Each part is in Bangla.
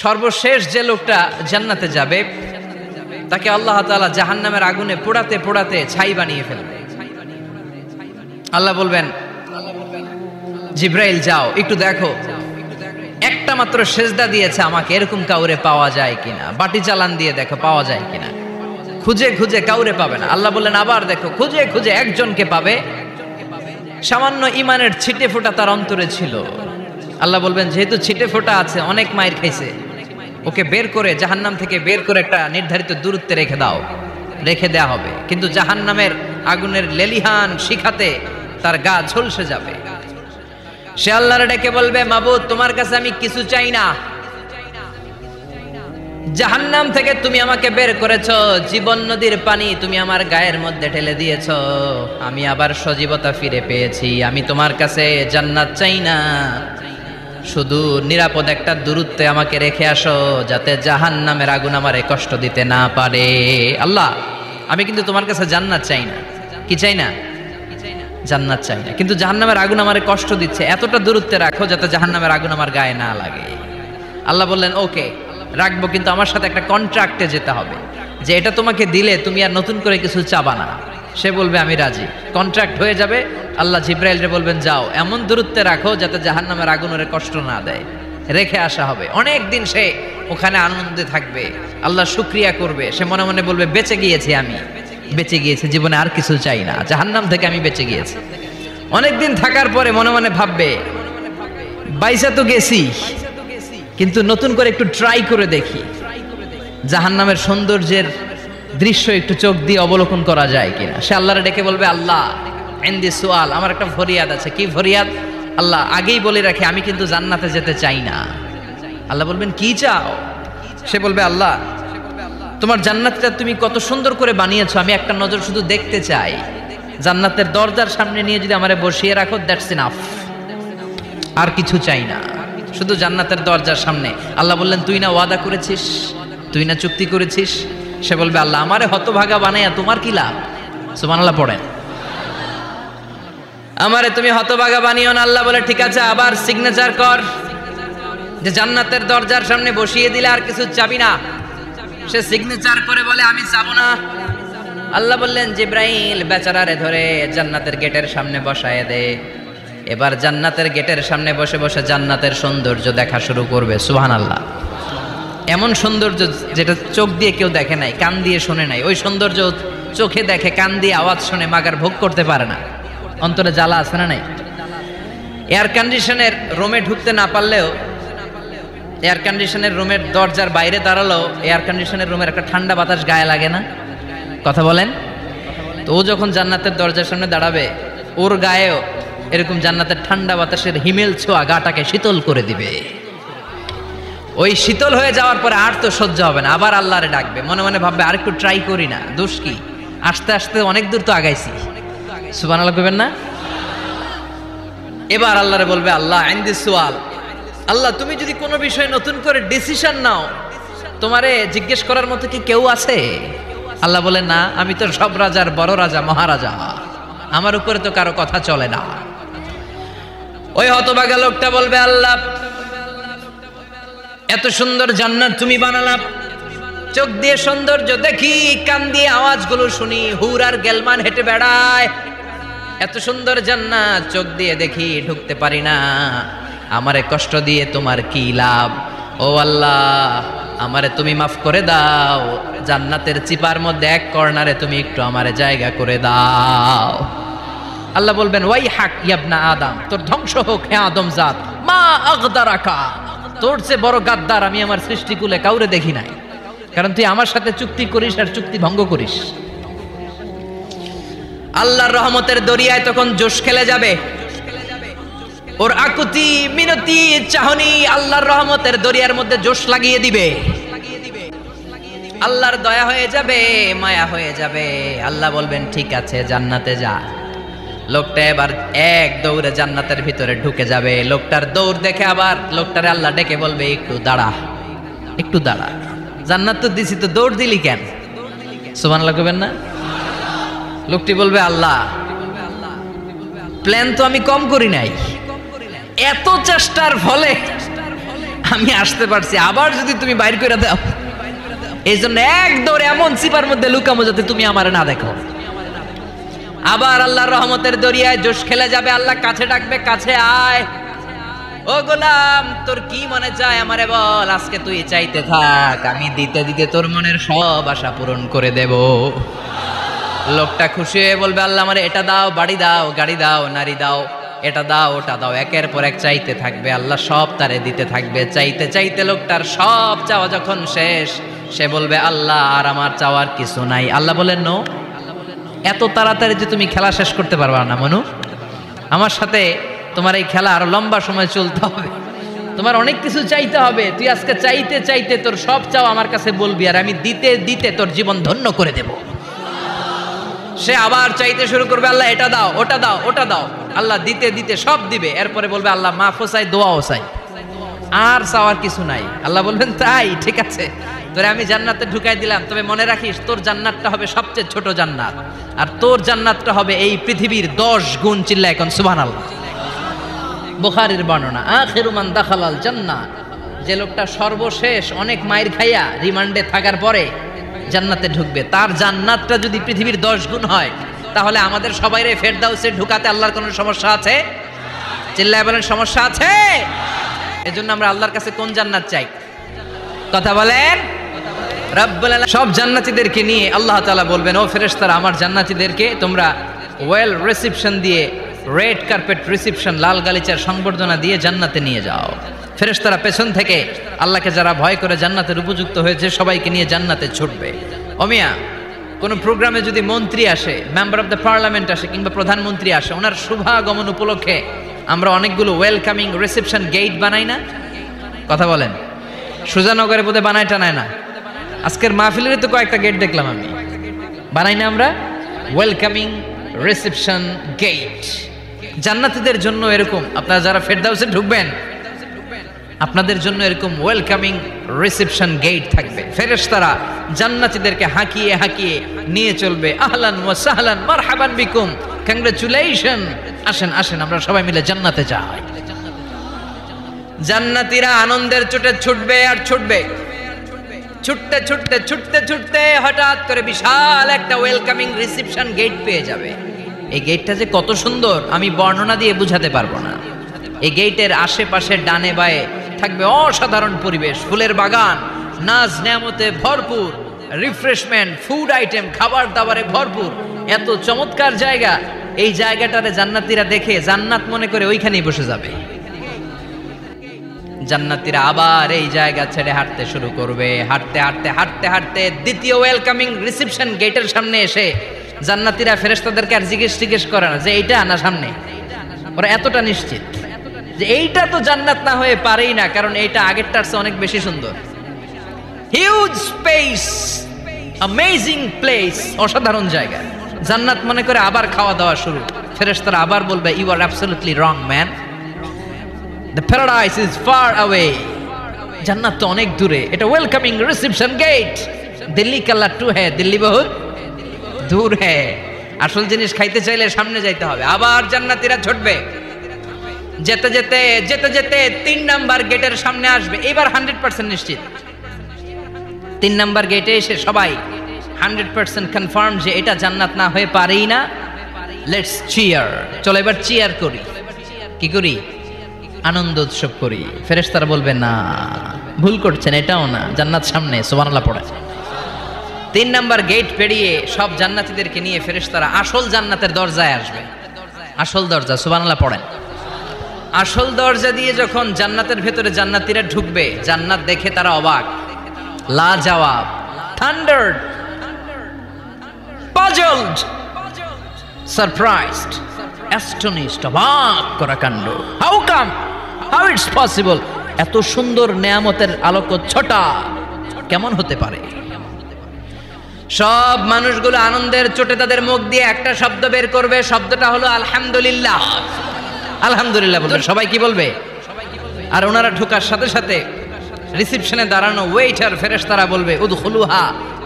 সর্বশেষ যে লোকটা জান্নাতে যাবে তাকে আল্লাহ তাআলা জাহান্নামের আগুনে পোড়াতে পোড়াতে ছাই বানিয়ে ফেলবে। আল্লাহ বলবেন, জিব্রাইল যাও একটু দেখো, একটা মাত্র সেজদা দিয়েছে আমাকে, এরকম কাউরে পাওয়া যায় কিনা। বাটি চালান দিয়ে দেখো পাওয়া যায় কিনা। খুঁজে খুঁজে কাউরে পাবে না। আল্লাহ বললেন আবার দেখো, খুঁজে খুঁজে একজনকে পাবে, সামান্য ইমানের ছিটে ফোঁটা তার অন্তরে ছিল। আল্লাহ বলবেন যেহেতু ছিটে ফোঁটা আছে, অনেক মায়ের খাইছে, ওকে বের করে জাহান্নাম থেকে বের করে একটা নির্ধারিত দূরত্বে রেখে দাও। রেখে দেয়া হবে, কিন্তু জাহান্নামের আগুনের লেলিহান শিখাতে তার গা ঝলসে যাবে। সে আল্লাহর ডেকে বলবে, মাবুদ তোমার কাছে আমি কিছু চাই না, জাহান্নাম থেকে তুমি আমাকে বের করেছো, জীবন নদীর পানি তুমি আমার গায়ের মধ্যে ঢেলে দিয়েছো, আমি আবার সজীবতা ফিরে পেয়েছি, আমি তোমার কাছে জান্নাত চাই না, শুধু নিরাপদ একটা দূরত্বে আমাকে রেখে আসো, যাতে জাহান্নামের আগুন আমারে কষ্ট দিতে না পারে। আল্লাহ আমি কিন্তু তোমার কাছে জান্নাত চাই না। কি চাই না? জান্নাত চাই না, কিন্তু জাহান্নামের আগুন আমারে কষ্ট দিচ্ছে, এতটা দূরত্বে রাখো যাতে জাহান্নামের আগুন আমার গায়ে না লাগে। আল্লাহ বললেন ওকে রাখবো, কিন্তু আমার সাথে একটা কন্ট্রাক্টে যেতে হবে, যে এটা তোমাকে দিলে তুমি আর নতুন করে কিছু চাবা না। সে বলবে আমি রাজি, কন্ট্রাক্ট হয়ে যাবে। আল্লাহ জিব্রাইলকে বলবেন যাও এমন দূরত্বে রাখো যাতে জাহান্নামের আগুন ওরে কষ্ট না দেয়। রেখে আসা হবে, অনেক দিন সে ওখানে আনন্দে থাকবে, আল্লাহ শুকরিয়া করবে, সে মনে মনে বলবে বেঁচে গিয়েছি, আমি বেঁচে গিয়েছি, জীবনে আর কিছু চাই না, জাহান্নাম থেকে আমি বেঁচে গিয়েছি। অনেকদিন থাকার পরে মনে মনে ভাববে বাইসা তো গেছি, কিন্তু নতুন করে একটু ট্রাই করে দেখি, জাহান্নামের সৌন্দর্যের দৃশ্য একটু চোখ দিয়ে অবলোকন করা যায় কিনা। সে আল্লাহরে ডেকে বলবে আল্লাহ ইনদি সুআল, আমার একটা ফরিয়াদ আছে। কি ফরিয়াদ? আল্লাহ আগেই বলে রাখি আমি কিন্তু জান্নাতে যেতে চাই না। আল্লাহ বলবেন কি চাও? সে বলবে আল্লাহ তোমার জান্নাতটা তুমি কত সুন্দর করে বানিয়েছো, আমি একটা নজর শুধু দেখতে চাই, জান্নাতের দরজার সামনে নিয়ে যদি আমারে বসিয়ে রাখো, দ্যাটস ইনাফ, আর কিছু চাই না, শুধু জান্নাতের দরজার সামনে। আল্লাহ বললেন তুই না ওয়াদা করেছিস, তুই না চুক্তি করেছিস। সে বলবে আল্লাহ আমারে হতভাগা বানাইয়া তোমার কি লাভ? সুবহানাল্লাহ পড়েন। আমারে তুমি হতভাগা বানিও না। আল্লাহ বলে ঠিক আছে, আবার সিগনেচার কর যে জান্নাতের দরজার সামনে বসিয়ে দিলে আর কিছু চাবি না। সে সিগনেচার করে বলে আমি যাব না। আল্লাহ বললেন জিব্রাইল বেচারারে ধরে জান্নাতের গেটের সামনে বসায় দে। এবার জান্নাতের গেটের সামনে বসে বসে জান্নাতের সৌন্দর্য দেখা শুরু করবে। সুবহানাল্লাহ। এমন সৌন্দর্য যেটা চোখ দিয়ে কেউ দেখে নাই, কান দিয়ে শোনে নাই, ওই সৌন্দর্য চোখে দেখে, কান দিয়ে আওয়াজ শুনে মাগার ভোগ করতে পারে না। অন্তরে জ্বালা আছে না নাই? এয়ার কন্ডিশনের রুমে ঢুকতে না পারলেও, এয়ার কন্ডিশনের রুমের দরজার বাইরে দাঁড়ালো, এয়ার কন্ডিশনের রুমের একটা ঠান্ডা বাতাস গায়ে লাগে না? কথা বলেন তো। ও যখন জান্নাতের দরজার সামনে দাঁড়াবে, ওর গায়েও এরকম জান্নাতের ঠান্ডা বাতাসের হিমেল ছোঁয়া গাটাকে শীতল করে দিবে। ওই শীতল হয়ে যাওয়ার পরে আর তো সহ্য হবে না, আবার আল্লাহরে ডাকবে, মনে মনে ভাববে আর একটু ট্রাই করি না, দোষ কি, আস্তে আস্তে অনেক দূর তো আগাইছি। সুবহানাল্লাহ কইবেন না? এবার আল্লাহরে বলবে আল্লাহ ইনদি সুআল, আল্লাহ তুমি যদি কোনো বিষয়ে নতুন করে ডিসিশন নাও, তোমারে জিজ্ঞেস করার মতো কি কেউ আছে? আল্লাহ বলে না, আমি তো সব রাজার বড় রাজা, মহারাজা, আমার উপরে তো কারো কথা চলে না। ওই হতভাগা লোকটা বলবে আল্লাহ এত সুন্দর জান্নাত তুমি বানালাম, চোখ দিয়ে সৌন্দর্য দেখি, কান দিয়ে আওয়াজগুলো শুনি, হুর আর গেলমান হেঁটে বেড়ায়, এত সুন্দর জান্নাত চোখ দিয়ে দেখি, ঢুকতে পারি না, আমারে কষ্ট দিয়ে তোমার কি লাভ? ও আল্লাহ আমারে তুমি মাফ করে দাও, জান্নাতের চিপার মধ্যে এক কর্নারে তুমি একটু আমারে জায়গা করে দাও। আল্লাহ বলবেন ওয়াই হাক ইয়াবনা আদম, তোর ধ্বংস হোক হে আদম জাত, মা আগদারাকা, তোর চেয়ে বড় গাদ্দার আমি আমার সৃষ্টিকুলে কাউরে দেখি নাই, কারণ তুই আমার সাথে চুক্তি করিস আর চুক্তি ভঙ্গ করিস। আল্লাহর রহমতের দরিয়ায় তখন জোশ খেলে যাবে, ওর আকুতি মিনতি চাহনি আল্লাহর রহমতের দরিয়ার মধ্যে জোশ লাগিয়ে দিবে। আল্লাহর দয়া হয়ে যাবে, মায়া হয়ে যাবে। আল্লাহ বলবেন ঠিক আছে জান্নাতে যা। লোকটা এবার এক দৌড়ে জান্নাতের ভিতরে ঢুকে যাবে। লোকটার দৌড় দেখে আবার লোকটারে আল্লাহ ডেকে বলবে একটু দাঁড়া, একটু দাঁড়া, জান্নাত তো দিছি, তো দৌড় দিলি কেন? সুবহানাল্লাহ কইবেন না? লোকটি বলবে আল্লাহ প্ল্যান তো আমি কম করি নাই, এত চেষ্টার ফলে আমি আসতে পারছি, আবার যদি তুমি বাইর করে দাও, এই জন্য এক দৌড়ে এমন চিপার মধ্যে লুকামো যাতে তুমি আমার না দেখো। আবার আল্লাহর রহমতের দরিয়ায় জোশ খেলে যাবে, আল্লাহ কাছে ডাকবে, কাছে আয়, ও গোলাম তোর কি মনে চায় আমারে বল, আজকে তুই চাইতে থাক, আমি দিতে দিতে তোর মনের সব আশা পূরণ করে দেব। লোকটা খুশি হয়ে বলবে, আল্লাহ আমারে এটা দাও, বাড়ি দাও, গাড়ি দাও, নারী দাও, এটা দাও, ওটা দাও, একের পর এক চাইতে থাকবে, আল্লাহ সব তারে দিতে থাকবে। চাইতে চাইতে লোকটার সব চাওয়া যখন শেষ, সে বলবে আল্লাহ আর আমার চাওয়ার কিছু নাই। আল্লাহ বলেন নো, এত তাড়াতাড়ি যে তুমি খেলা শেষ করতে পারবা না মনু, আমার সাথে তোমার এই খেলা আরো লম্বা সময় চলতে হবে, তোমার অনেক কিছু চাইতে হবে। তুই আজকে চাইতে চাইতে তোর সব চাও আমার কাছে বলবি, আর আমি দিতে দিতে তোর জীবন ধন্য করে দেব। সে আবার চাইতে শুরু করবে, আল্লাহ এটা দাও, ওটা দাও, ওটা দাও, আল্লাহ দিতে দিতে সব দিবে। এরপরে বলবে আল্লাহ মাফও চাই, দোয়াও চাই, আর চাওয়ার কিছু নাই। আল্লাহ বলবেন তাই ঠিক আছে, তোরে আমি জান্নাতে ঢুকাই দিলাম, তবে মনে রাখিস তোর জান্নাতটা হবে সবচেয়ে ছোট জান্নাত, আর তোর জান্নাতটা হবে এই পৃথিবীর 10 গুণ। চিল্লা এখন সুবহানাল্লাহ। বুখারীর বর্ণনা, আখিরু মান দাখালাল জান্নাহ, যে লোকটা সর্বশেষ অনেক মাইর খাইয়া রিমান্ডে থাকার পরে জান্নাতে ঢুকবে, তার জান্নাতটা যদি পৃথিবীর 10 গুণ হয়, তাহলে আমাদের সবাইরে ফেরদাউসে ঢুকাতে আল্লাহর কোনো সমস্যা আছে? চিল্লায় বলেন সমস্যা আছে? এজন্য আমরা আল্লাহর কাছে কোন জান্নাত চাই? কথা বলেন। রব্বুল আলামিন সব জান্নাতীদেরকে নিয়ে আল্লাহ তাআলা বলবেন, ও ফেরেশতারা আমার জান্নাতীদেরকে তোমরা ওয়েল রিসেপশন দিয়ে, রেড কার্পেট রিসেপশন, লাল গালিচার সংবর্ধনা দিয়ে জান্নাতে নিয়ে যাও। ফেরেশতারা পেছন থেকে আল্লাহকে যারা ভয় করে জান্নাতের উপযুক্ত হয়েছে সবাইকে নিয়ে জান্নাতে ছুটবে। ওমিয়া কোনো প্রোগ্রামে যদি মন্ত্রী আসে, মেম্বার অফ দ্য পার্লামেন্ট আসে, কিংবা প্রধানমন্ত্রী আসে, ওনার শুভাগমন উপলক্ষে আমরা অনেকগুলো ওয়েলকামিং রিসেপশন গেট বানাই না? কথা বলেন। সুজানগরে বোধে বানায় টানায় না? আজকের মাহফিলের তো কয়েকটা গেট দেখলাম আমি, বানাই না আমরা? ওয়েলকামিং রিসেপশন গেট জান্নাতীদের জন্য এরকম, আপনারা যারা ফেরদাউসে ঢুকবেন আপনাদের জন্য এরকম ওয়েলকামিং রিসেপশন গেট থাকবে। ফেরেশতারা জান্নাতীদেরকে হাঁকিয়ে হাঁকিয়ে নিয়ে চলবে, আহলান ওয়া সাহলান মারহাবান বিকুম, কংগ্রাচুলেশন, আসেন আসেন আমরা সবাই মিলে জান্নাতে যাই। জান্নাতীরা আনন্দের চোটে ছুটবে আর ছুটবে, ছুটতে ছুটতে ছুটতে ছুটতে হঠাৎ করে বিশাল একটা ওয়েলকামিং রিসেপশন গেট পেয়ে যাবে। এই গেটটা যে কত সুন্দর আমি বর্ণনা দিয়ে বুঝাতে পারবো না। এই গেটের আশেপাশে ডানে বায়ে থাকবে অসাধারণ পরিবেশ, ফুলের বাগান, নাজ নেয়ামতে ভরপুর, রিফ্রেশমেন্ট, ফুড আইটেম, খাবার দাবারে ভরপুর, এত চমৎকার জায়গা। এই জায়গাটারে জান্নাতীরা দেখে জান্নাত মনে করে ওইখানেই বসে যাবে। জান্নাতীরা আবার এই জায়গা ছেড়ে হাঁটতে শুরু করবে, হাঁটতে হাঁটতে হাঁটতে হাঁটতে দ্বিতীয় ওয়েলকামিং রিসেপশন গেটের সামনে এসে জান্নাতীরা ফেরেশতাদেরকে আর জিজ্ঞেস করে না যে এইটা না সামনে, ওরা এতটা নিশ্চিত যে এইটা তো জান্নাত না হয়ে পারেই না, কারণ এইটা আগেরটার চেয়ে অনেক বেশি সুন্দর। হিউজ স্পেস, অ্যামেজিং প্লেস, অসাধারণ জায়গা। জান্নাত মনে করে আবার খাওয়া দাওয়া শুরু। ফেরেশতারা আবার বলবে, you are absolutely wrong man, the paradise is far away. জান্নাত তো অনেক দূরে, এটা ওয়েলকামিং রিসেপশন গেট। দিল্লি কাল্লা টু হ্যাঁ, দিল্লি বহুত দূর হ্যাঁ। আসল জিনিস খাইতে চাইলে সামনে যাইতে হবে। আবার জান্নাতীরা ছুটবে, যেতে যেতে যেতে যেতে 3 নাম্বার গেটের সামনে আসবে। এবার 100% নিশ্চিত 3 নাম্বার গেটে এসে সবাই 100% কনফার্ম যে এটা জান্নাত না হয়ে পারেই না। লেটস চিয়ার, চলো এবার চিয়ার করি। কি করি? আনন্দ উৎসব করি। ফেরেশতারা বলবে না, ভুল করছেন, এটাও না, জান্নাত সামনে, সুবহানাল্লাহ পড়ে। 3 নাম্বার গেট পেরিয়ে সব জান্নাতীদেরকে নিয়ে ফেরেশতারা আসল জান্নাতের দরজায় আসবে। আসল দরজা, সুবহানাল্লাহ পড়েন। আসল দরজা দিয়ে যখন জান্নাতের ভেতরে জান্নাতীরা ঢুকবে, জান্নাত দেখে তারা অবাক, লাজবাব, থান্ডার্ড, পাজলড, সারপ্রাইজড, অ্যাস্টনিশড, অবাক করা কাণ্ড। How come, how it's possible, এত সুন্দর নেয়ামতের আলোকচ্ছটা কেমন হতে পারে? সব মানুষগুলো আনন্দের চোটে তাদের মুখ দিয়ে একটা শব্দ বের করবে, শব্দটা হলো আলহামদুলিল্লাহ। আলহামদুলিল্লাহ বলবে। সবাই কি বলবে? আর ওনারা ঢোকার সাথে সাথে রিসেপশনে দাঁড়ানো ওয়েটার ফেরেশতারা বলবে, উদখুলুহা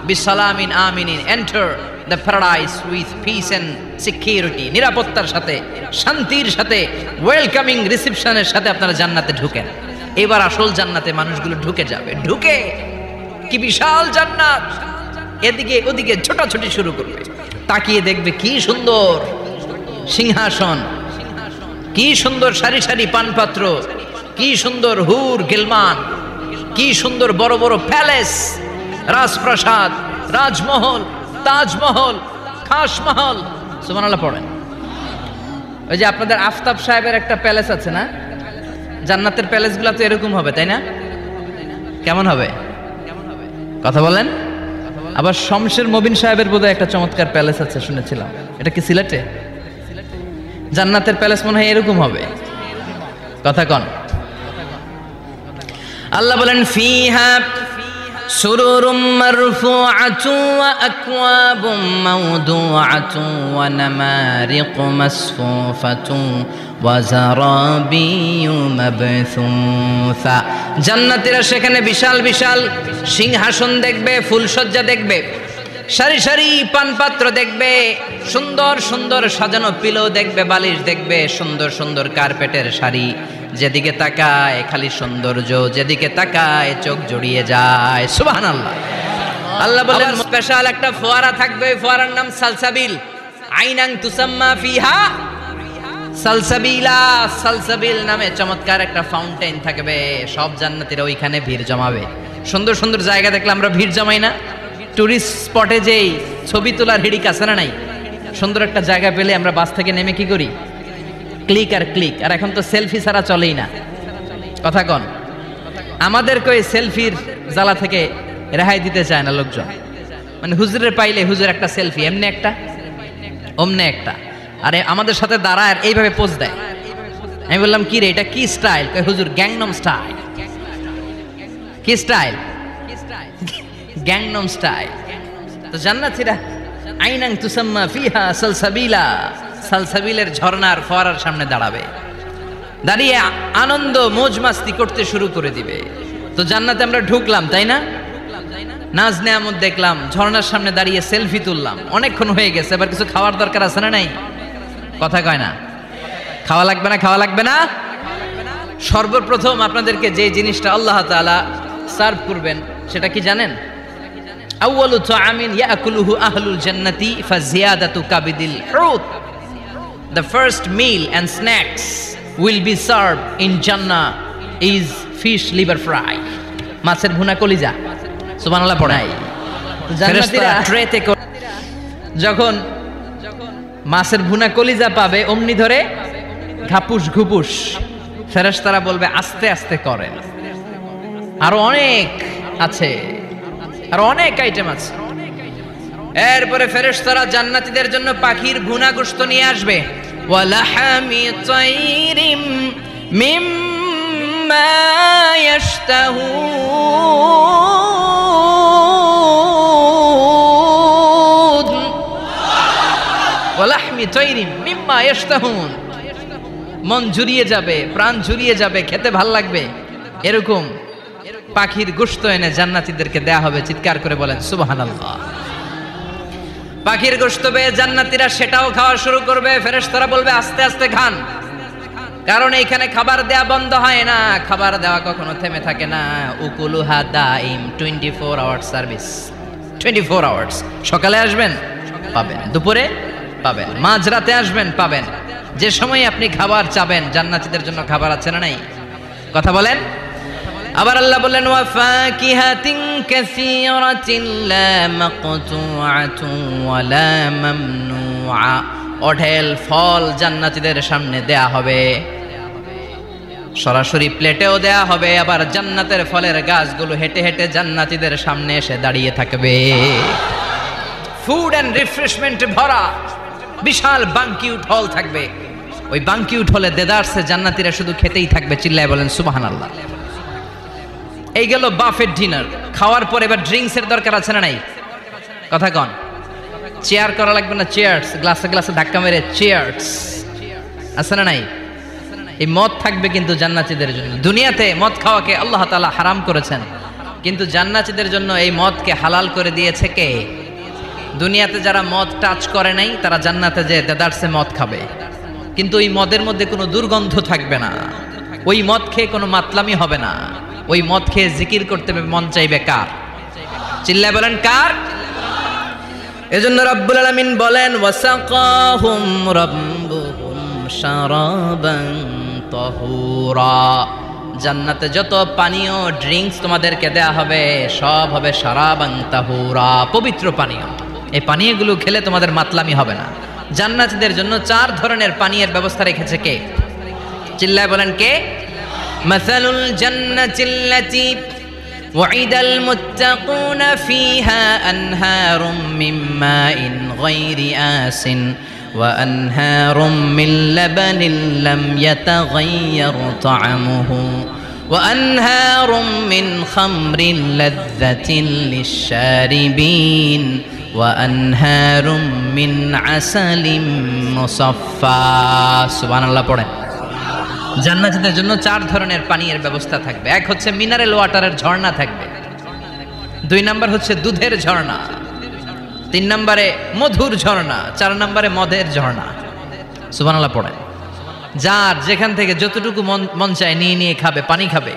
বিসালামিন আমিনিন, enter the paradise with peace and security, নিরাপত্তার সাথে, শান্তির সাথে, ওয়েলকামিং রিসেপশনের সাথে আপনারা জান্নাতে ঢুকেন। এবার আসল জান্নাতে মানুষগুলো ঢুকে যাবে। ঢুকে কি বিশাল জান্নাত, এদিকে ওদিকে ছোটাছুটি শুরু করবে। তাকিয়ে দেখবে কি সুন্দর সিংহাসন, কি সুন্দর সারি সারি পানপাত্র, কি সুন্দর হুর গিলমান, কি সুন্দর বড় বড় প্যালেস, রাজপ্রাসাদ, রাজমহল, তাজমহল, খাসমহল। সুবহানাল্লাহ পড়েন। ওই যে আপনাদের আফতাব সাহেবের একটা প্যালেস আছে না, জান্নাতের প্যালেসগুলো তো এরকম হবে, তাই না? কেমন হবে কথা বলেন? আবার শমশের মবিন সাহেবের বোধহয় একটা চমৎকার প্যালেস আছে শুনেছিলাম, এটা কি সিলেটে? জান্নাতের প্যালেস মনে হয় এরকম হবে, কথা কন। আল্লাহ বলেন ফিহা সুরুরুম মারফুআতু ওয়া আকওয়াবুম মাওদুআতু ওয়া নামারিকু মাসফুফাতু ওয়া যারাবিয়্যু মাবথুসা। জান্নাতীরা সেখানে বিশাল বিশাল সিংহাসন দেখবে, ফুলসজ্জা দেখবে, সারি সারি পানপাত্র দেখবে, সুন্দর সুন্দর সাজানো পিলো দেখবে, বালিশ দেখবে, সুন্দর সুন্দর কার্পেটের শাড়ি। যেদিকে তাকায় খালি সৌন্দর্য, যেদিকে তাকায় চোখ জড়িয়ে যায়। সুবহানাল্লাহ। আল্লাহ বলেন স্পেশাল একটা ফোয়ারা থাকবে, ফোয়ারার নাম সালসাবিল। আইনাং তুসাম্মা ফিহা সালসাবিলা। সালসাবিল নামে চমৎকার একটা ফাউন্টেন থাকবে। সব জান্নাতীরা ওইখানে ভিড় জমাবে। সুন্দর সুন্দর জায়গা দেখলে আমরা ভিড় জমাই না? টুরিস্ট স্পটে যেই ছবি তোলার হিড়িক আছে না নাই? সুন্দর একটা জায়গা পেলে আমরা বাস থেকে নেমে কি করি? ক্লিক আর ক্লিক। আর এখন তো সেলফি ছাড়া চলেই না, কথা কন। আমাদেরকে ওই সেলফির জ্বালা থেকে রেহাই দিতে চায় না লোকজন। মানে হুজুরের পাইলে হুজুর একটা সেলফি, এমনি একটা অমনে একটা, আরে আমাদের সাথে দাঁড়ায় আর এইভাবে পোজ দেয়। আমি বললাম কি রে এটা কি স্টাইল? কয় হুজুর গ্যাংনম স্টাইল। কি স্টাইল? Gangnam style. তো জান্নাতীরা আইনাং তুসাম্মা ফিহা সালসাবিলা, সালসাবিলের ঝর্ণার ফোয়ারার সামনে দাঁড়াবে, দাঁড়িয়ে আনন্দ মौज মাস্তি করতে শুরু করে দিবে। তো জান্নাতে আমরা ঢুকলাম, তাই না? নাজ নেয়ামত দেখলাম, ঝর্ণার সামনে দাঁড়িয়ে সেলফি তুললাম, অনেকক্ষণ হয়ে গেছে, এবার কিছু খাওয়ার দরকার আছে না নাই? কথা কয় না? খাওয়া লাগবে না? খাওয়া লাগবে না? সর্বপ্রথম আপনাদেরকে যে জিনিসটা আল্লাহ তাআলা সার্ভ করবেন সেটা কি জানেন? আউয়ালু তাআমিন ইয়াকুলুহু আহলুল জান্নাতি ফাজিয়াদাতু কাবিদিল হুত। The first meal and snacks will be served in Jannah is fish liver fry. মাছের ভুনা কলিজা। সুবহানাল্লাহ পড়াই। জান্নাতীরা ট্রেতে যখন মাছের ভুনা কলিজা পাবে অমনি ধরে ঘাপুস ঘুপুস ফেরেশতারা বলবে আস্তে আস্তে করেন। আরো অনেক আছে, আরো অনেক আইটেম আছে। এরপরে ফেরেশতারা জান্নাতীদের জন্য পাখির ভুনা গোশত নিয়ে আসবে। ওয়ালাহামি তাইরিম মিম্মা ইয়াশতাহুন। ওয়ালাহমি তাইরিম মিম্মা ইয়াশতাহুন। মন জুড়িয়ে যাবে, প্রাণ জুড়িয়ে যাবে, খেতে ভাল লাগবে এরকম পাখির গোশত এনে জান্নাতীদেরকে দেয়া হবে। চিৎকার করে বলেন সুবহানাল্লাহ। পাখির গোশত পেয়ে জান্নাতীরা সেটাও খাওয়া শুরু করবে। ফেরেশতারা বলবে আস্তে আস্তে খান, কারণ এইখানে খাবার দেয়া বন্ধ হয় না, খাবার দেওয়া কখনো থেমে থাকে না। উকুলুহা দাইম, 24 আওয়ার সার্ভিস, 24 আওয়ার্স। সকালে আসবেন পাবেন, দুপুরে পাবেন, মাঝরাতে আসবেন পাবেন, যে সময় আপনি খাবার চাবেন জান্নাতীদের জন্য খাবার আছে না নাই? কথা বলেন। আবার আল্লাহ বললেন ওয়া ফাকিহাতিন কাসীরাতিন লা মাকতুআতুন ওয়া লা মামনুআ। অঢেল ফল জান্নাতীদের সামনে দেয়া হবে, সরাসরি প্লেটেও দেয়া হবে। আবার জান্নাতের ফলের গাছগুলো হেঁটে হেঁটে জান্নাতীদের সামনে এসে দাঁড়িয়ে থাকবে। ফুড এন্ড রিফ্রেশমেন্টে ভরা বিশাল বানকিউট হল থাকবে। ওই বানকিউট হলে দেদারসে জান্নাতীরা শুধু খেতেই থাকবে। চিল্লায় বলেন সুবহানাল্লাহ। এই গেল বাফেট ডিনার। খাওয়ার পর এবার ড্রিঙ্কসের দরকার আছে না নাই? কথা কন। চেয়ার করা লাগবে না? চেয়ার্স, গ্লাসে গ্লাসে ধাক্কা মেরে চেয়ার্স আছে না নাই? এই মদ থাকবে কিন্তু জান্নাতীদের জন্য। দুনিয়াতে মদ খাওয়াকে আল্লাহ তাআলা হারাম করেছেন, কিন্তু জান্নাতীদের জন্য এই মদকে হালাল করে দিয়েছে কে? দুনিয়াতে যারা মদ টাচ করে নাই তারা জান্নাতে যে দেদারসে মদ খাবে, কিন্তু এই মদের মধ্যে কোনো দুর্গন্ধ থাকবে না। ওই মদ খেয়ে কোনো মাতলামি হবে না, ওই মদ খেয়ে জিকির করতে মন চাইবে কার? চিল্লায় বলেন কার? এজন্য রব্বুল আলামিন বলেন ওয়াসাকাহুম রাব্বুহুম শারাবান তাহুরা, জান্নাতে যত পানীয় ড্রিঙ্কস তোমাদেরকে দেয়া হবে সব হবে শারাবান তাহুরা, পবিত্র পানীয়। এই পানীয়গুলো খেলে তোমাদের মাতলামি হবে না। জান্নাতীদের জন্য 4 ধরনের পানীয়ের ব্যবস্থা রেখেছে কে? চিল্লায় বলেন কে? মাসালুল জান্নাতিল্লাতী ওয়াইদাল মুত্তাকুনা ফিহা আনহারুম মিন মাইন গায়রি আসিন ওয়া আনহারুম মিন লাবানিন লাম ইয়াতাগায়্যার তা'আমুহু ওয়া আনহারুম মিন খামরিন লাযযাতিন লিশ-শারিবিন ওয়া আনহারুম মিন আসালিম মুসাফফা। সুবহানাল্লাহ পড়েন। জান্নাতীদের জন্য 4 ধরনের পানীয়ের ব্যবস্থা থাকবে। এক হচ্ছে মিনারেল ওয়াটারের ঝর্ণা থাকবে, 2 নাম্বার হচ্ছে দুধের ঝর্ণা, 3 নম্বরে মধুর ঝর্ণা, 4 নম্বরে মদের ঝর্ণা। সুবহানাল্লাহ পড়েন। যার যেখান থেকে যতটুকু মন চায় নিয়ে নিয়ে খাবে, পানি খাবে।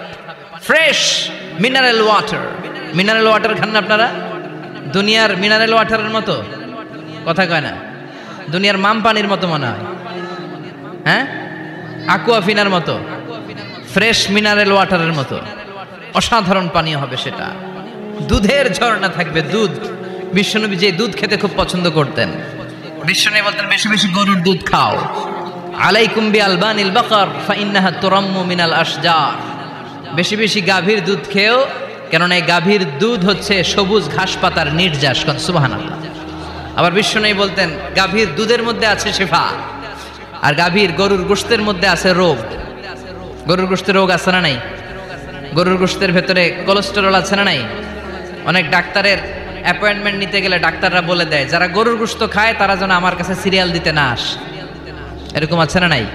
Fresh mineral water. Mineral water খান না আপনারা? দুনিয়ার মিনারেল ওয়াটারের মতো কথা কয় না, দুনিয়ার মাম পানির মতো মনে হয়, হ্যাঁ আকুয়াফিনার মতো, ফ্রেশ মিনারেল ওয়াটারের মতো অসাধারণ পানীয় হবে সেটা। দুধের ঝর্ণা থাকবে, দুধ। বিশ্বনবী যে দুধ খেতে খুব পছন্দ করতেন, বিশ্বনবী বলতেন বেশি বেশি গরুর দুধ খাও। আলাইকুম বি আলবানিল বাকার ফাইন্নাহা তুরাম্মু মিনাল আশজার, বেশি বেশি গাভীর দুধ খেও, কেননা এই গাভীর দুধ হচ্ছে সবুজ ঘাস পাতার নির্যাস। সুবহানাল্লাহ। আবার বিশ্বনবী বলতেন গাভীর দুধের মধ্যে আছে শিফা, আর গাভীর গরুর গোশতের মধ্যে আছে রোগ। গরুর গোশতের রোগ আছে না নাই? গরুর গোশতের ভেতরে কোলেস্টেরল আছে না নাই? অনেক ডাক্তারের অ্যাপয়েন্টমেন্ট নিতে গেলে ডাক্তাররা বলে দেয় যারা গরুর গোশত খায় তারা যেন আমার কাছে সিরিয়াল দিতে না আসে। এরকম আছে না নাই?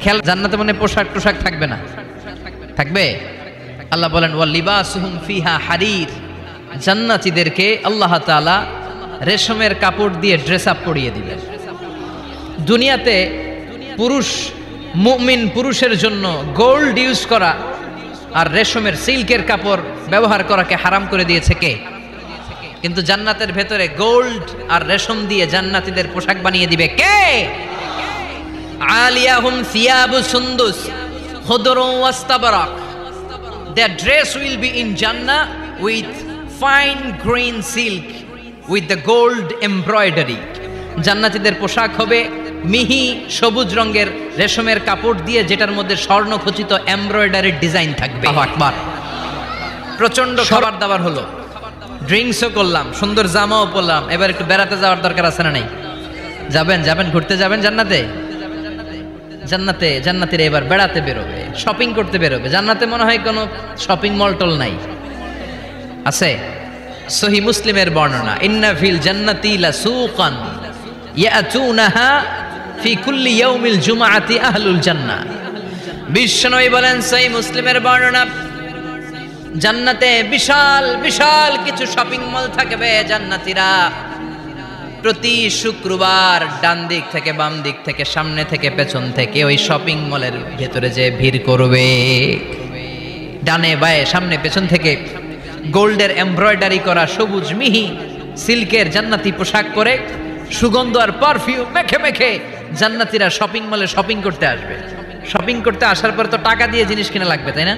খেয়াল, জান্নাতে মানে পোশাক টোশাক থাকবে না? থাকবে। আল্লাহ বলেন ওয়া লিবাসুহুম ফিহা হারির, জান্নাতীদেরকে আল্লাহ তাআলা রেশমের কাপড় দিয়ে ড্রেস আপ পরিয়ে দিবেন। দুনিয়াতে পুরুষ, মুমিন পুরুষের জন্য গোল্ড ইউজ করা আর রেশমের সিল্কের কাপড় ব্যবহার করাকে হারাম করে দিয়েছে কে? কিন্তু জান্নাতের ভেতরে গোল্ড আর রেশম দিয়ে জান্নাতীদের পোশাক বানিয়ে দিবে কে? আলিয়াহুম সিয়াবু সুন্দুস খুদরু ওয়াস্তাবরাক, their dress will be in Jannah with fine green silk with the gold embroidery. জান্নাতীদের পোশাক হবে মিহি সবুজ রঙের রেশমের কাপড় দিয়ে, যেটার মধ্যে স্বর্ণ খচিত এমব্রয়ডারির ডিজাইন থাকবে। আল্লাহু আকবার। প্রচন্ড খাবার দাবার হলো, ড্রিঙ্কসও করলাম, সুন্দর জামাও পরলাম, এবার একটু বেড়াতে যাওয়ার দরকার আছে না নাই? যাবেন যাবেন ঘুরতে যাবেন জান্নাতে। জান্নাতে জান্নাতীরা এবার বেড়াতে বেরোবে, শপিং করতে বেরোবে। জান্নাতে মনে হয় কোনো শপিং মল টল নাই, আছে? সহিহ মুসলিমের বর্ণনা, ইন্না ফিল জান্নাতি লাসুকান ইয়াতুনাহা ফি কুল্লি ইয়াউমিল জুমআতি আহলুল জান্নাহ। বিশ্বনবী বলেন, সহিহ মুসলিমের বর্ণনা, জান্নাতে বিশাল বিশাল কিছু শপিং মল থাকবে। জান্নাতীরা প্রতি শুক্রবার ডান দিক থেকে বাম দিক থেকে সামনে থেকে পেছন থেকে ওই শপিং মলের ভেতরে যে ভিড় করবে, ডানে বায়ে সামনে পেছন থেকে গোল্ডের এমব্রয়ডারি করা সবুজ মিহি সিল্কের জান্নাতি পোশাক পরে সুগন্ধ আর পারফিউম মেখে মেখে জান্নাতীরা শপিং মলে শপিং করতে আসবে। শপিং করতে আসার পর তো টাকা দিয়ে জিনিস কিনা লাগবে, তাই না?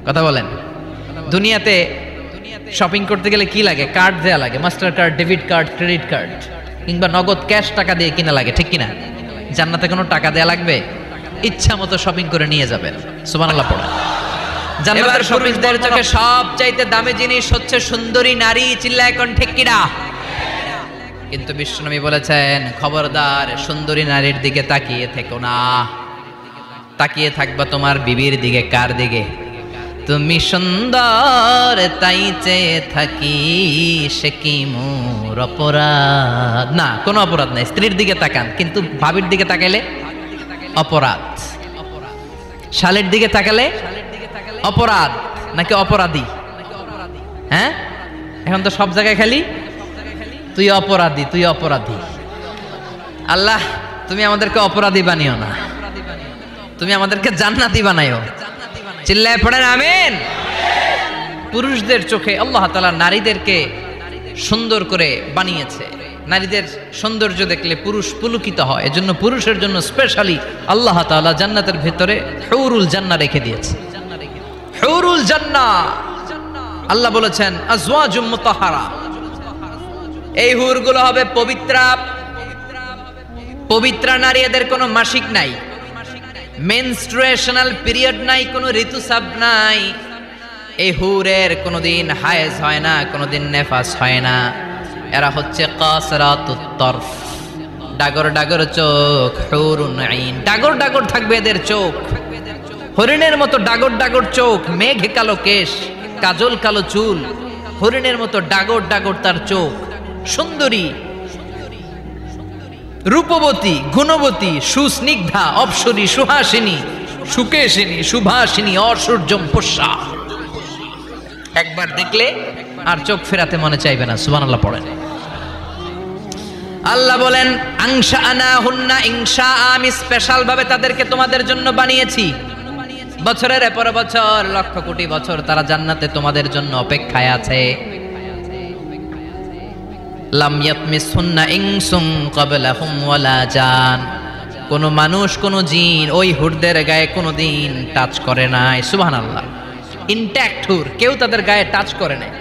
কথা বলেন। দুনিয়াতে শপিং করতে গেলে কি লাগে? কার্ড দেয়া লাগে, master card, debit card, credit card, কিংবা নগদ ক্যাশ টাকা দিয়ে কিনা লাগে, ঠিক কিনা? জান্নাতে কোনো টাকা দেয়া লাগবে? ইচ্ছা মতো শপিং করে নিয়ে যাবেন। সুবহানাল্লাহ পড়া। জান্নাতের শপিংদের চোখে সবচাইতে দামি জিনিস হচ্ছে সুন্দরী নারী। চিল্লায় কোন ঠিক কিনা? কিন্তু বিশ্বনবী বলেছেন, খবরদার সুন্দরী নারীর দিকে তাকিয়ে থেকো না। তাকিয়ে থাকবা তোমার বিবির দিকে। কার দিকে? তুমি সুন্দর তাই চেয়ে থাকি, সে কি মোর অপরাধ? না, কোনো অপরাধ নাই। স্ত্রীর দিকে তাকান, কিন্তু ভাবির দিকে তাকালে অপরাধ। শালের দিকে তাকালে অপরাধ নাকি অপরাধী? হ্যাঁ, এখন তো সব জায়গায় খালি তুই অপরাধী, তুই অপরাধী। আল্লাহ তুমি আমাদেরকে অপরাধী বানিও না। তুমি আমাদেরকে জান্নাতি বানাইও। চিল্লায় পড়েন আমিন। পুরুষদের চোখে আল্লাহ তাআলা নারীদেরকে সুন্দর করে বানিয়েছে। নারীদের সৌন্দর্য দেখলে পুরুষ পুলকিত হয়, এজন্য পুরুষের জন্য স্পেশালি আল্লাহ তাআলা জান্নাতের ভিতরে হুরুল জান্নাহ রেখে দিয়েছে। হুরুল জান্নাহ আল্লাহ বলেছেন আজওয়াজুম মুতাহহারা, এই হুরগুলো হবে পবিত্রা। পবিত্রা নারী, এদের কোনো মাসিক নাই, মেনস্ট্রুয়েশনাল পিরিয়ড নাই, কোনো ঋতুস্রাব নাই। এই হুরের কোনোদিন হায়েজ হয় না, কোনোদিন নেফাস হয় না। এরা হচ্ছে কাসরাতুত তরফ, ডাগর ডাগর চোখ, হুরুন আইন, ডাগর ডাগর থাকবে এদের চোখ, হরিণের মতো ডাগর ডাগর চোখ, মেঘ কালো কেশ, কাজল কালো চুল, হরিণের মতো ডাগর ডাগর তার চোখ, সুন্দরী, রূপবতী, গুণবতী, সুস্নিগ্ধা, অপ্সরী, সুহাসিনী, সুকেশিনী, সুভাসিনী, অসূর্যম পুষ্যা। একবার দেখলে আর চোখ ফেরাতে মনে চাইবে না। সুবহানাল্লাহ পড়েন। আল্লাহ বলেন আনশাআনা হুন্না ইনশা, আমি স্পেশাল ভাবে তাদেরকে তোমাদের জন্য বানিয়েছি। বছরের পর বছর, লক্ষ কোটি বছর তারা জান্নাতে তোমাদের জন্য অপেক্ষায় আছে। লাম ইয়াতমিসহুন্না ইনসুন ক্বাবলাহুম ওয়ালা জান, কোন মানুষ কোন জিন ওই হুরদের গায়ে কোনোদিন টাচ করে নাই। সুবহানাল্লাহ। ইনট্যাক্ট হুর, কেউ তাদের গায়ে টাচ করে নাই।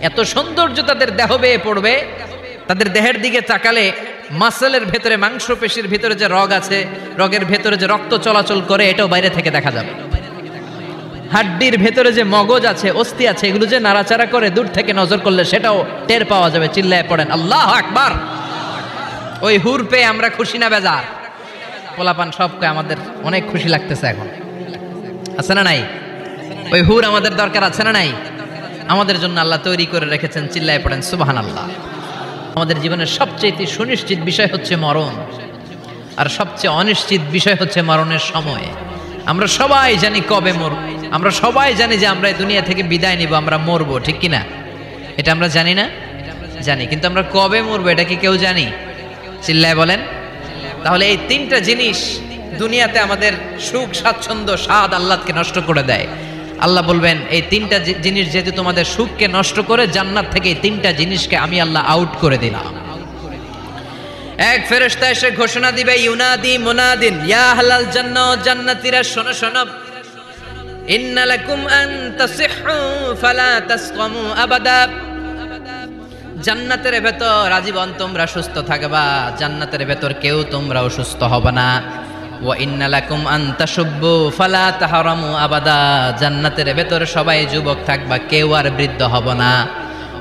এত সৌন্দর্য তাদের দেহ বেয়ে পড়বে, তাদের দেহের দিকে তাকালে মাসলের ভেতরে, মাংসপেশির ভিতরে যে রগ আছে, রগের ভেতরে যে রক্ত চলাচল করে, এটাও বাইরে থেকে দেখা যাবে। হাড্ডির ভেতরে যে মগজ আছে, অস্থি আছে, এগুলো যে নাড়াচাড়া করে, দূর থেকে নজর করলে সেটাও টের পাওয়া যাবে। চিল্লায় পড়েন আল্লাহু আকবার। ওই হুর পেয়ে আমরা খুশি না বেজার? পোলাপান সবকে আমাদের অনেক খুশি লাগতেছে এখন, আছে না নাই? ওই হুর আমাদের দরকার আছে না নাই? আমাদের জন্য আল্লাহ তৈরি করে রেখেছেন। চিল্লায় পড়েন সুবহানাল্লাহ। আমাদের জীবনের সবচেয়ে সুনিশ্চিত বিষয় হচ্ছে মরণ, আর সবচেয়ে অনিশ্চিত বিষয় হচ্ছে মরণের সময়। আমরা সবাই জানি কবে মরব, আমরা সবাই জানি যে আমরা এই দুনিয়া থেকে বিদায় নিব, আমরা মরবো, ঠিক কিনা? এটা আমরা জানি না? জানি, কিন্তু আমরা কবে মরবো এটা কি কেউ জানি? চিল্লায় বলেন। তাহলে এই তিনটা জিনিস দুনিয়াতে আমাদের সুখ, স্বাচ্ছন্দ্য, স্বাদ, আহ্লাদকে নষ্ট করে দেয়। আল্লাহ বলবেন এই তিনটা জিনিস যেহেতু তোমাদের সুখকে নষ্ট করে, জান্নাত থেকে এই তিনটা জিনিসকে আমি আল্লাহ আউট করে দিলাম। এক ফেরেশতা এসে ঘোষণা দিবে, ইউনাদি মুনাদিন ইয়া আহলাল জান্নাহ, জান্নাতীরা শোনো শোনো, ইন্না লাকুম আন তাসিহু ফালা তাসকামু আবাদা, জান্নাতের ভেতর আজীবন তোমরা সুস্থ থাকবা, জান্নাতের ভেতর কেউ তোমরা অসুস্থ হবে না। ওয়া ইন্না লাকুম আন তাশুব্বু ফালা তাহরামু আবাদা, জান্নাতের ভেতর সবাই যুবক থাকবা, কেউ আর বৃদ্ধ হবে না।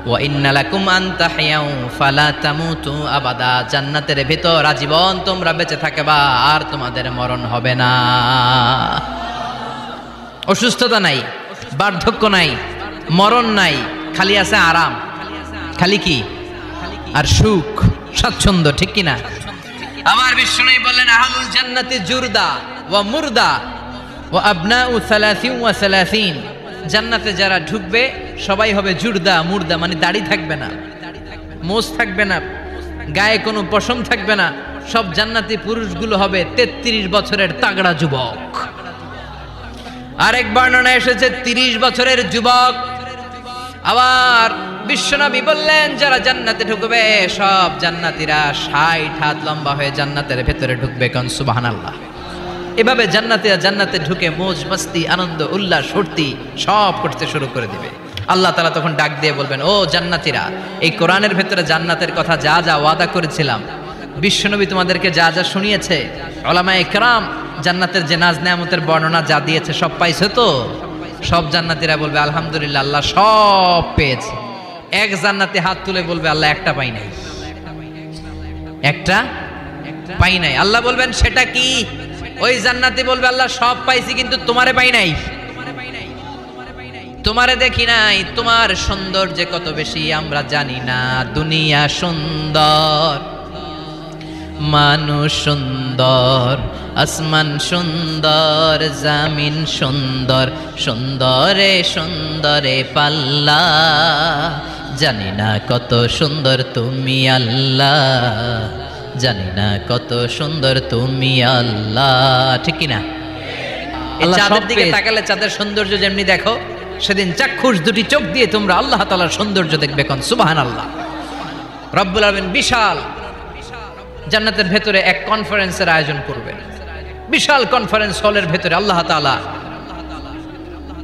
ওয়া ইন্না লাকুম আন তাহইয়াউ ফালা তামুতু আবাদা, জান্নাতের ভেতর আজীবন তোমরা বেঁচে থাকবা, আর তোমাদের মরণ হবে না। অসুস্থতা নাই, বার্ধক্য নাই, মরণ নাই, খালি আছে আরাম, খালি কি আর সুখ, স্বাচ্ছন্দ্য, ঠিক কিনা? আমার বিষ্ণু বললেন আহলুল জান্নাতি জুরদা ওয়া মুরদা ওয়া আবনাউ 30 ওয়া 30, জান্নাতে যারা ঢুকবে সবাই হবে জুরদা, মুরদা, মানে দাড়ি থাকবে না, মোজ থাকবে না, গায়ে কোনো পশম থাকবে না। সব জান্নাতি পুরুষগুলো হবে 33 বছরের তাগড়া যুবক। আরেক বর্ণনা এসেছে 30 বছরের যুবক। আবার বিশ্বনবী বললেন যারা জান্নাতে ঢুকবে সব জান্নাতীরা 60 হাত লম্বা হয়ে জান্নাতের ভেতরে ঢুকবে। কোন সুবহানাল্লাহ। এভাবে জান্নাতীরা জান্নাতে ঢুকে মৌজ মস্তি, আনন্দ, উল্লাস, ফুর্তি সব করতে শুরু করে দিবে। আল্লাহ তাআলা তখন ডাক দিয়ে বলবেন, ও জান্নাতীরা, এই কোরআনের ভেতরে জান্নাতের কথা যা যা ওয়াদা করেছিলাম, বিশ্বনবী তোমাদেরকে যা যা শুনিয়েছে, উলামায়ে কেরাম জান্নাতের যে নাজ নেয়ামতের বর্ণনা যা দিয়েছে সব পাইছো তো? সব জান্নাতীরা বলবে আলহামদুলিল্লাহ, আল্লাহ সব পেয়েছে। এক জান্নাতি হাত তুলে বলবে আল্লাহ একটা পাই নাই, একটা পাই নাই। আল্লাহ বলবেন সেটা কি? ওই জান্নাতি বলবে আল্লাহ সব পাইছি কিন্তু তোমারে পাই নাই, তোমারে দেখি নাই, তোমার সৌন্দর্য কত বেশি আমরা জানি না। দুনিয়া সুন্দর, মানুষ সুন্দর, আসমান সুন্দর, জামিন সুন্দর, সুন্দরে সুন্দরে পাল্লা, জানি না কত সুন্দর তুমি আল্লাহ, জানি না কত সুন্দর তুমি আল্লাহ, ঠিক কিনা? আল্লাহ চাঁদের সব দিকে পেয়েছে। তাকালে চাঁদের সৌন্দর্য যেমনি দেখো, সেদিন চাক্ষুষ দুটি চোখ দিয়ে তোমরা আল্লাহ তাআলার সৌন্দর্য দেখবে। কোন সুবহানাল্লাহ। রব্বুল আলামিন বিশাল জান্নাতের ভেতরে এক কনফারেন্সের আয়োজন করবেন। বিশাল কনফারেন্স হলের ভেতরে আল্লাহ তাআলা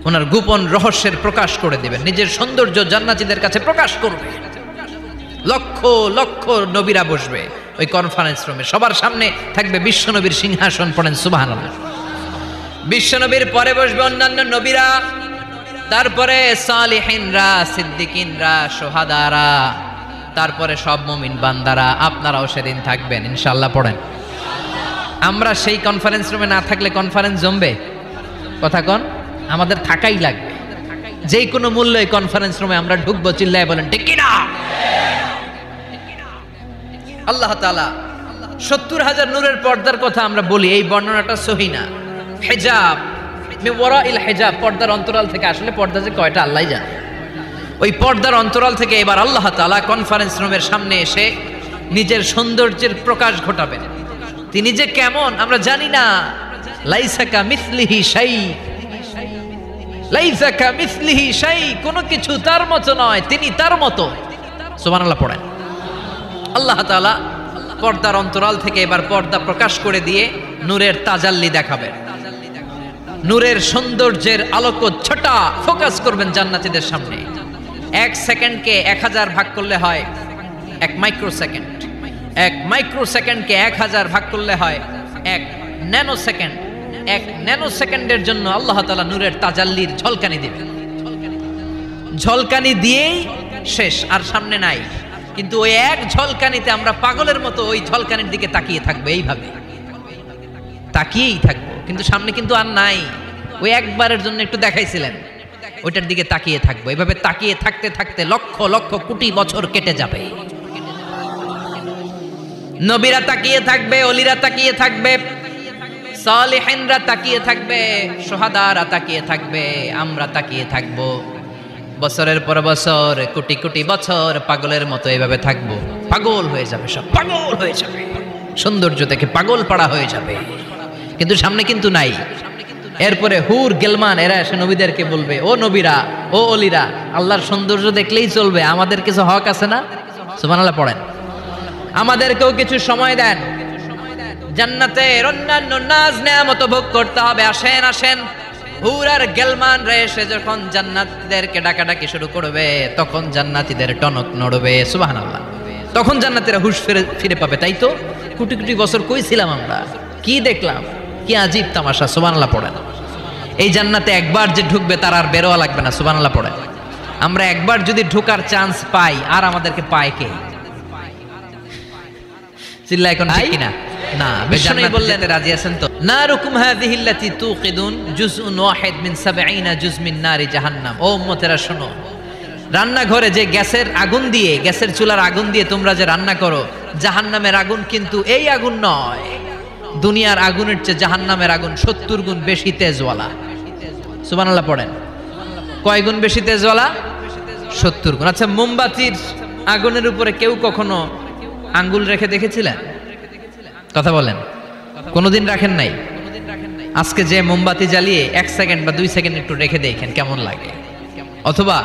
ওনার গোপন রহস্যের প্রকাশ করে দিবেন, নিজের সৌন্দর্য জান্নাতীদের কাছে প্রকাশ করবে। লক্ষ লক্ষ নবীরা বসবে ওই কনফারেন্স রুমে, সবার সামনে থাকবে বিশ্বনবীর সিংহাসন। পড়েন সুবহানাল্লাহ। বিশ্বনবীর পরে বসবে অন্যান্য নবীরা, তারপরে সালিহিনরা, সিদ্দিকিনরা, শুহাদারা, তারপরে সব মুমিন বান্দারা। আপনারাও সেদিন থাকবেন ইনশাআল্লাহ। পড়েন। আমরা সেই কনফারেন্স রুমে না থাকলে কনফারেন্স জমবে? কথা কন, আমাদের থাকাই লাগবে। যে কোনো মূল্যে কনফারেন্স রুমে আমরা ঢুকবো, চিল্লায় বলেন ঠিক কি না? আল্লাহ তাআলা ৭০,০০০ নূরের পর্দার কথা আমরা বলি, এই বর্ণনাটা সহি না। হিজাব মে ওয়ারাইল হিজাব, পর্দার অন্তরাল থেকে, আসলে পর্দা যে কয়টা আল্লাহই জানে। ওই পর্দার অন্তরাল থেকে এবার আল্লাহ তাআলা কনফারেন্স রুমের সামনে এসে নিজের সৌন্দর্যের প্রকাশ ঘটাবেন। তিনি যে কেমন আমরা জানি না। লাইসা কামিসলিহি শাই, লাইসা কামিসলিহি শাই, কোনো কিছু তার মতো নয়, তিনি তার মতো। সুবহানাল্লাহ। পড়েন। আল্লাহ তাআলা পর্দার অন্তরাল থেকে এবার পর্দা প্রকাশ করে দিয়ে নূরের তাজাল্লি দেখাবেন। নূরের সৌন্দর্যের আলোকচ্ছটা ফোকাস করবেন জান্নাতীদের সামনে। 1 সেকেন্ডকে 1000 ভাগ করলে হয় 1 মাইক্রোসেকেন্ড। 1 মাইক্রোসেকেন্ডকে 1000 ভাগ করলে হয় 1 ন্যানো সেকেন্ড। 1 ন্যানো সেকেন্ডের জন্য আল্লাহ তাআলা নূরের তাজাল্লির ঝলকানি দিবেন। ঝলকানি দিয়েই শেষ, আর সামনে নাই। কিন্তু ওই এক ঝলকানিতে আমরা পাগলের মতো ওই ঝলকানির দিকে তাকিয়ে থাকবো, এইভাবে তাকিয়েই থাকবো। কিন্তু সামনে কিন্তু আর নাই। ওই একবারের জন্য একটু দেখাইছিলেন, ওইটার দিকে তাকিয়ে থাকবো। এইভাবে তাকিয়ে থাকতে থাকতে লক্ষ লক্ষ কোটি বছর কেটে যাবে। নবীরা তাকিয়ে থাকবে, অলিরা তাকিয়ে থাকবে, সালিহিনরা তাকিয়ে থাকবে, শুহাদারা তাকিয়ে থাকবে, আমরা তাকিয়ে থাকবো। বছরের পর বছর, কোটি কোটি বছর পাগলের মতো এভাবে থাকবো। পাগল হয়ে যাবে, সব পাগল হয়ে যাবে, সৌন্দর্য দেখে পাগল পাড়া হয়ে যাবে। কিন্তু সামনে কিন্তু নাই। এরপরে হুর গেলমান এরা এসে নবীদেরকে বলবে, ও নবীরা, ও অলিরা, আল্লাহর সৌন্দর্য দেখলেই চলবে, আমাদের কিছু হক আছে না? সুবহানাল্লাহ। পড়েন। আমাদেরকেও কিছু সময় দেন, জান্নাতের অন্যান্য নাজ নেয়ামত ভোগ করতে হবে। আসেন আসেন। হুর আর গেলমান রে এসে যখন জান্নাতীদেরকে ডাকাডাকি শুরু করবে, তখন জান্নাতীদের টনক নড়বে। সুবহানাল্লাহ। তখন জান্নাতীরা হুঁশ ফিরে পাবে। তাই তো কোটি কোটি বছর কই ছিলাম আমরা, কি দেখলাম, কি আজীব তামাশা। সুবহানাল্লাহ। পড়েন। এই জান্নাতে একবার যে ঢুকবে তার আর বেরোয়া লাগবে না। সুবহানাল্লাহ। পড়েন। আমরা একবার যদি ঢোকার চান্স পাই, আর আমাদেরকে পায় কে? চিল্লা এখন ঠিক কিনা? না। বিশ্বনবী বললেন, রাজি আছেন তো? নারুকুম হাযিহিল্লাতী তুকিদুন জুজউন ওয়াহিদ মিন ৭০ জুজ মিন নারি জাহান্নাম। ও উম্মতেরা শোনো, রান্নাঘরে যে গ্যাসের আগুন দিয়ে, গ্যাসের চুলার আগুন দিয়ে তোমরা যে রান্না করো, জাহান্নামের আগুন কিন্তু এই আগুন নয়। দুনিয়ার আগুনের চেয়ে জাহান্নামের আগুন ৭০ গুণ বেশি তেজওয়ালা। সুবহানাল্লাহ। পড়েন। কয় গুণ বেশি তেজওয়ালা? ৭০ গুণ। আচ্ছা, মোমবাতির আগুনের উপরে কেউ কখনো আঙ্গুল রেখে দেখেছিলেন? কথা বলেন। কোনোদিন রাখেন নাই? আজকে যে মোমবাতি জ্বালিয়ে 1 সেকেন্ড বা 2 সেকেন্ড একটু রেখে দেখেন কেমন লাগে। অথবা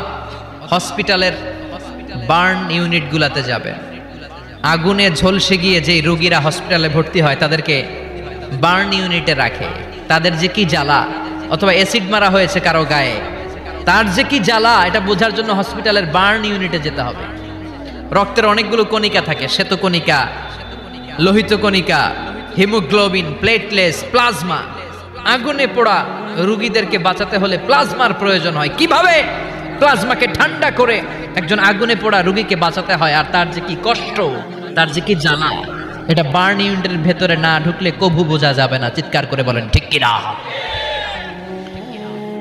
হসপিটালের বার্ন ইউনিট গুলাতে যাবেন, আগুনে ঝলসে গিয়ে যে রোগীরা হসপিটালে ভর্তি হয় তাদেরকে বার্ন ইউনিটে রাখে, তাদের যে কি জ্বালা। অথবা অ্যাসিড মারা হয়েছে কারো গায়ে, তার যে কি জ্বালা, এটা বোঝার জন্য হসপিটালের বার্ন ইউনিটে যেতে হবে। রক্তের অনেকগুলো কণিকা থাকে, শ্বেতকণিকা, লোহিত কণিকা, হিমোগ্লোবিন, প্লেটলেটস, প্লাজমা। আগুনে পোড়া রোগীদেরকে বাঁচাতে হলে প্লাজমার প্রয়োজন হয়। কিভাবে প্লাজমাকে ঠান্ডা করে একজন আগুনে পোড়া রোগীকে বাঁচাতে হয়, আর তার যে কি কষ্ট, তার যে কি জ্বালা, এটা বার্ন ইউনিটের ভেতরে না ঢুকলে কভু বোঝা যাবে না। চিৎকার করে বলেন ঠিক কি না?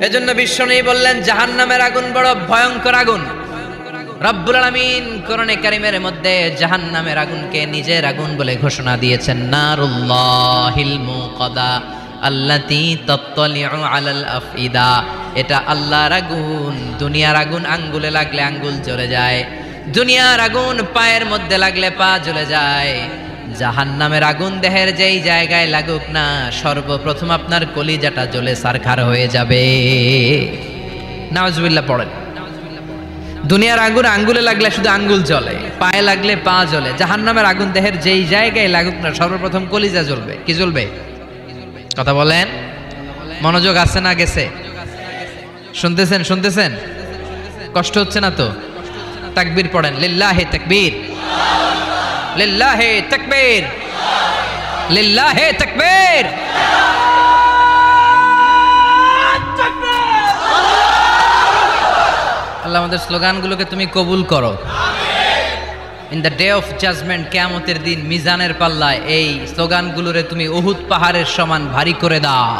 এজন্য বিশ্বনবী বললেন, জাহান্নামের আগুন বড় ভয়ঙ্কর আগুন। রব্বুল আলামিন কোরআনে কারীমের মধ্যে জাহান্নামের আগুনকে নিজের আগুন বলে ঘোষণা দিয়েছেন, নারুল্লাহিল মুকাদা আল্লাতী তাত্তালিউ আলাল আফইদা। এটা আল্লাহর আগুন। দুনিয়ার আগুন আঙ্গুলে লাগলে আঙ্গুল জ্বলে যায়, দুনিয়ার আগুন পায়ের মধ্যে লাগলে পা জ্বলে যায়, জাহান্নামের আগুন দেহের যেই জায়গায় লাগুক না, সর্বপ্রথম আপনার কলিজাটা জ্বলে সারখার হয়ে যাবে। নাউজুবিল্লাহ পড়েন। দুনিয়ার আগুন আঙ্গুলে লাগলে শুধু আঙ্গুল জ্বলে, পায়ে লাগলে পা জ্বলে। জাহান্নামের আগুন দেহের যেই জায়গায় লাগুক না, সর্বপ্রথম কলিজা জ্বলবে। কি জ্বলবে? কথা বলেন, মনোযোগ আছে না গেছে? শুনতেছেন? শুনতেছেন? কষ্ট হচ্ছে না তো? তাকবীর পড়েন, লিল্লাহি তাকবীর, লিল্লাহি তাকবীর, লিল্লাহি তাকবীর। আল্লাহ আমাদের স্লোগানগুলোকে তুমি কবুল করো। In the day of judgement, কিয়ামতের দিন মিজানের পাল্লায় এই স্লোগানগুলোরে তুমি উহুদ পাহাড়ের সমান ভারী করে দাও।